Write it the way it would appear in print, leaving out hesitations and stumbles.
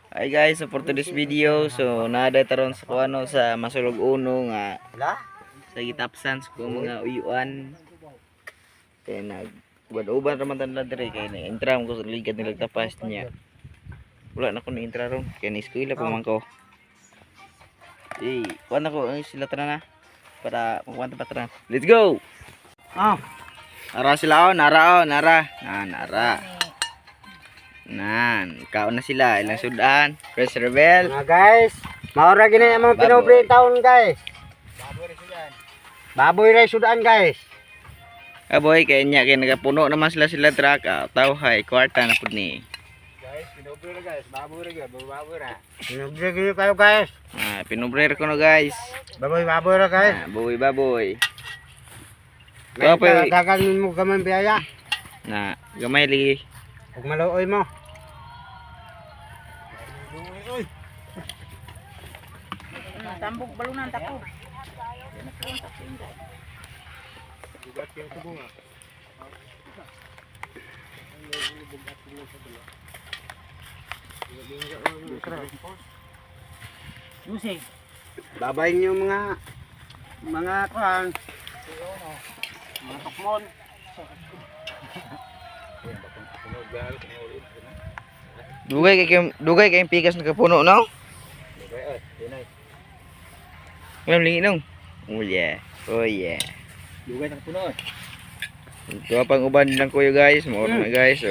Hi guys, so for today's video, so nada taron sa kuano sa Masulog Uno nga sa gitapsan sa kung mga uyuan. Kaya nag-uban raman tanda dire kay na-entra mo ko sa ligad nila tapas niya. Wala na ko na-entra ron, kaya na-eskwela pa man ko. Kuan ako sila tanan na para magkuan pa tanan. Let's go. Nara sila nara. Nara. Kaon na sila, ilang sudan. Chris Rebel. Mga guys, maura gini ang mga pinobre taon guys. Baboy ray sudan guys. Boy, kaya niya kaya nagapuno naman sila truck. Tao hay, kwarta na pud ni. Guys, pinobre na guys, baboy ra. Pinobre gini kayo guys. Pinubrer ko no guys. Baboy ra guys. Baboy. Guys, gaganin mo gamay biyaya. Na, gamay lagi. Huwag maluoy mo. Tambok balunan tako. Musik. Babay niyo mga kuan. Mga tukmon. Dugay kay pikas nakapuno no? Alam lingi nung. Oh yeah. Dugay nang puno. Ito pang uban lang kuya guys, mo na guys. So,